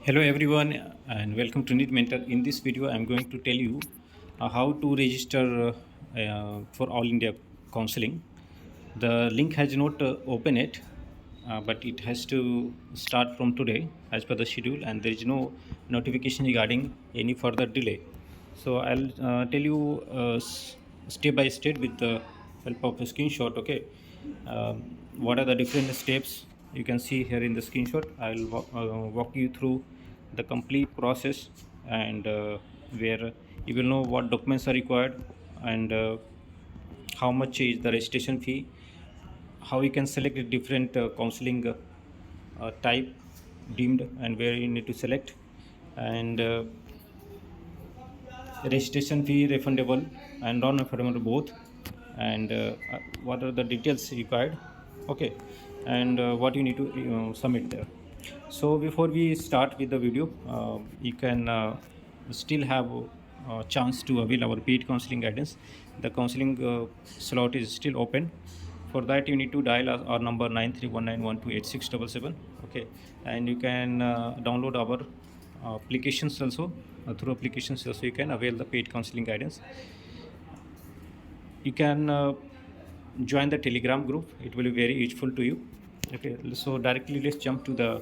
Hello everyone and welcome to Need Mentor. In this video, I'm going to tell you how to register for All India Counseling. The link has not open yet, but it has to start from today as per the schedule, and there is no notification regarding any further delay. So I'll tell you step by step with the help of a screenshot. Okay, what are the different steps you can see here in the screenshot? I'll walk you through the complete process and where you will know what documents are required and how much is the registration fee, how you can select a different counseling type deemed and where you need to select, and registration fee refundable and non-refundable both, and what are the details required. Okay, and what you need to submit there. So before we start with the video, you can still have a chance to avail our paid counseling guidance. The counseling slot is still open. For that you need to dial our number 9319128677. Okay, and you can download our applications also. Through applications also you can avail the paid counseling guidance. You can join the Telegram group. It will be very useful to you. Okay, so directly let's jump to the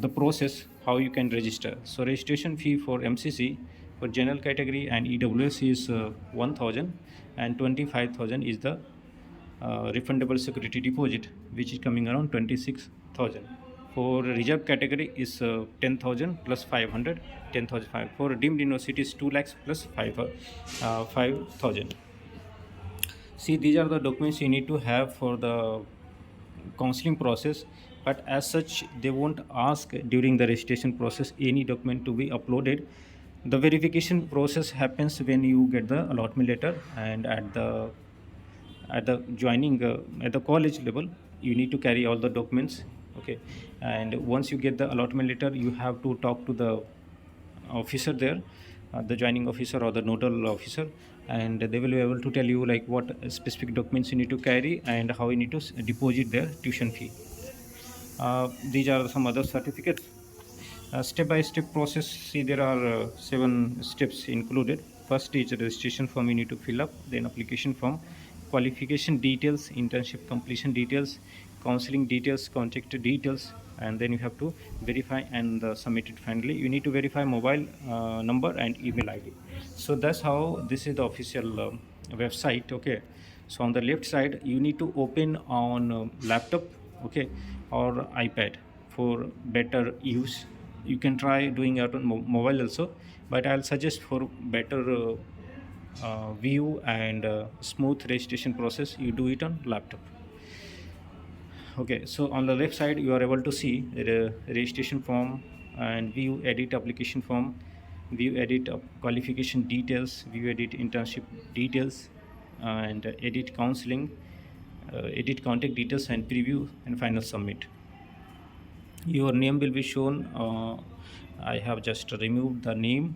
process how you can register. So registration fee for MCC for general category and EWS is 1000, and 25,000 is the refundable security deposit, which is coming around 26,000. For reserve category is 10,000 plus 500, 10,005. For deemed university is 2 lakhs plus 5,000. See, these are the documents you need to have for the counseling process, but as such they won't ask during the registration process any document to be uploaded. The verification process happens when you get the allotment letter, and at the joining at the college level you need to carry all the documents. Okay, and once you get the allotment letter you have to talk to the officer there, the joining officer or the nodal officer, and they will be able to tell you like what specific documents you need to carry and how you need to deposit their tuition fee. These are some other certificates. Step by step process. See, there are 7 steps included. First is a registration form you need to fill up, then application form, qualification details, internship completion details, counseling details, contact details, and then you have to verify and submit it. Finally you need to verify mobile number and email ID. So that's how this is the official website. Okay, so on the left side you need to open on laptop, okay, or iPad for better use. You can try doing it on mobile also, but I'll suggest for better view and smooth registration process you do it on laptop. Okay, so on the left side you are able to see the registration form and view edit application form, view edit qualification details, view edit internship details, and edit counseling, edit contact details and preview, and final submit. Your name will be shown. I have just removed the name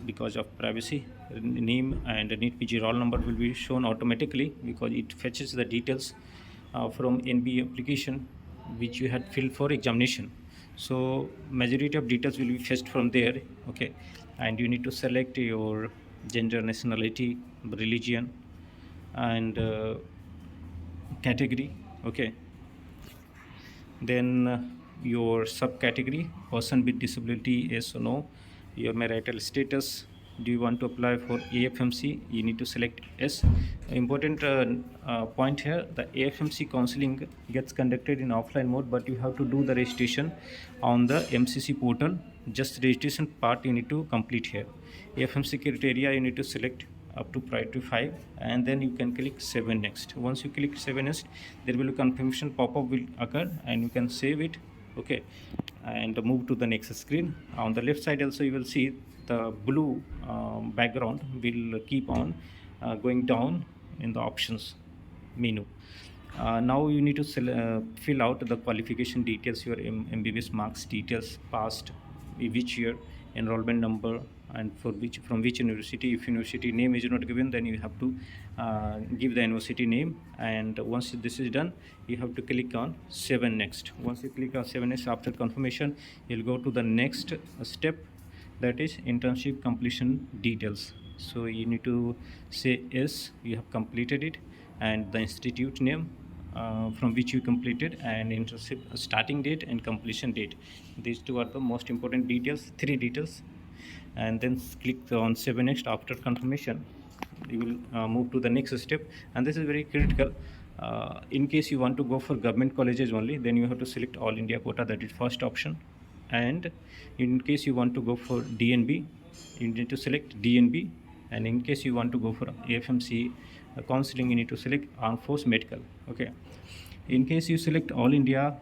because of privacy. Name and NEET PG roll number will be shown automatically because it fetches the details from NB application which you had filled for examination. So majority of details will be fetched from there. Okay, and you need to select your gender, nationality, religion, and category. Okay, then your subcategory, person with disability, yes or no, your marital status, do you want to apply for AFMC, you need to select yes. Important point here, the AFMC counseling gets conducted in offline mode, but you have to do the registration on the MCC portal. Just registration part you need to complete here. AFMC criteria you need to select up to priority 5, and then you can click save and next. Once you click save and next, there will be confirmation pop-up will occur and you can save it. Okay, and move to the next screen. On the left side also you will see the blue background will keep on going down in the options menu. Now you need to fill out the qualification details, your MBBS marks details, past, which year, enrollment number, and from which university. If university name is not given, then you have to give the university name. And once this is done, you have to click on save and next. Once you click on save and next, after confirmation, you'll go to the next step, that is internship completion details. So you need to say yes, you have completed it, and the institute name from which you completed, and internship starting date and completion date. These two are the most important details, three details. And then click on save and next. After confirmation, you will move to the next step, and this is very critical. In case you want to go for government colleges only, then you have to select all India quota, that is first option. And in case you want to go for DNB, you need to select DNB. And in case you want to go for AFMC counseling, you need to select Armed Force Medical. Okay, in case you select all India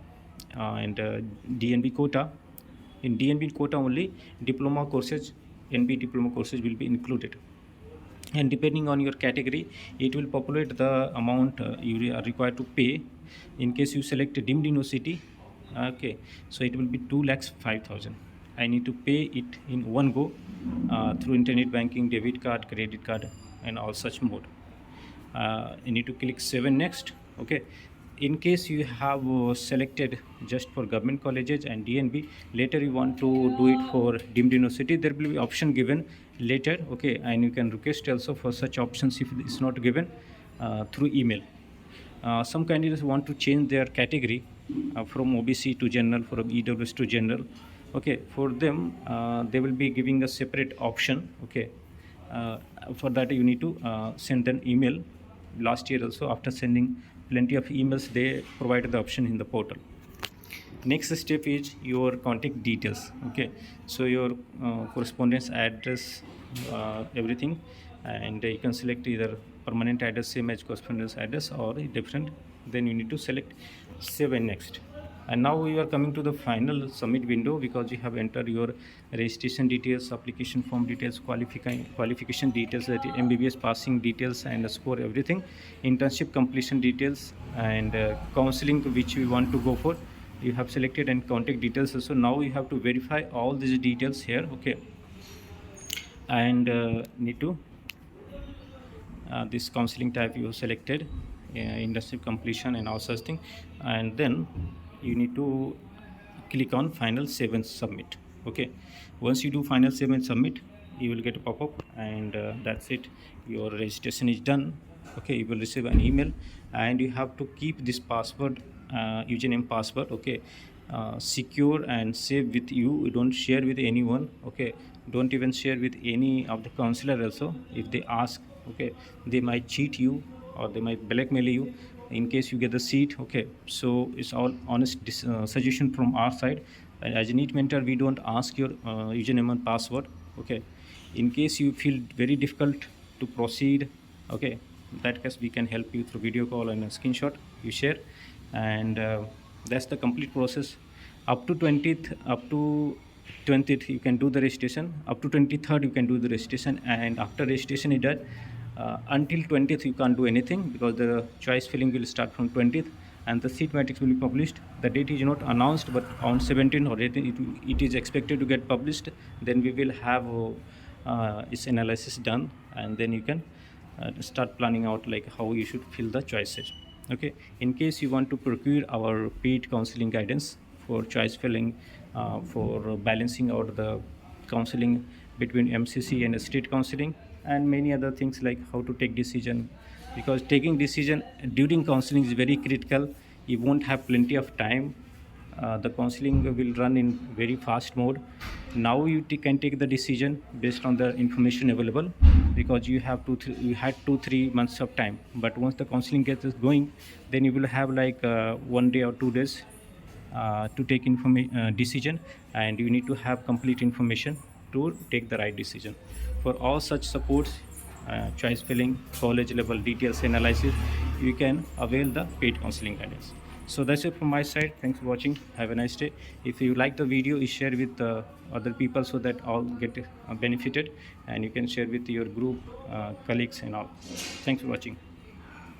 and DNB quota, in DNB quota only diploma courses, NB diploma courses will be included. And depending on your category, it will populate the amount you are required to pay. In case you select deemed university, okay, so it will be 2,05,000. I need to pay it in one go through internet banking, debit card, credit card, and all such mode. You need to click save and next. Okay, in case you have selected just for government colleges and DNB, later you want to do it for deemed university, there will be option given later. Okay, and you can request also for such options if it's not given through email. Some candidates want to change their category from OBC to general, from EWS to general. Okay, for them they will be giving a separate option. Okay, for that you need to send an email. Last year also, after sending plenty of emails, they provided the option in the portal. Next step is your contact details. Okay, so your correspondence address, everything, and you can select either permanent address same as correspondence address or different. Then you need to select save and next. And now we are coming to the final submit window, because you have entered your registration details, application form details, qualification details, that is MBBS passing details and score, everything, internship completion details, and counseling which you want to go for, you have selected, and contact details also. Now you have to verify all these details here. Okay, and need to this counseling type you selected, internship completion and all such thing. And then you need to click on final save and submit. Okay, once you do final save and submit, you will get a pop-up, and that's it, your registration is done. Okay, you will receive an email, and you have to keep this password, username password, okay, secure and save with you. Don't share with anyone. Okay, don't even share with any of the counselor also. If they ask, okay, they might cheat you or they might blackmail you in case you get the seat. Okay, so it's all honest suggestion from our side. And as a NEET mentor, we don't ask your username and password. Okay, in case you feel very difficult to proceed, okay, in that case we can help you through video call and a screenshot you share. And that's the complete process. Up to 20th you can do the registration. Up to 23rd you can do the registration, and after registration is done, until 20th you can't do anything, because the choice filling will start from 20th, and the seat matrix will be published. The date is not announced, but on 17th or 18th it is expected to get published. Then we will have its analysis done, and then you can start planning out like how you should fill the choices. Okay, in case you want to procure our paid counseling guidance for choice filling, for balancing out the counseling between MCC and state counseling, and many other things like how to take decision, because taking decision during counseling is very critical. You won't have plenty of time. The counseling will run in very fast mode. Now you can take the decision based on the information available, because you have you had 2-3 months of time. But once the counseling gets going, then you will have like 1 day or 2 days to take decision, and you need to have complete information to take the right decision. For all such supports, choice filling, college level details analysis, you can avail the paid counseling guidance. So that's it from my side. Thanks for watching. Have a nice day. If you like the video, you share with other people so that all get benefited, and you can share with your group, colleagues and all. Thanks for watching.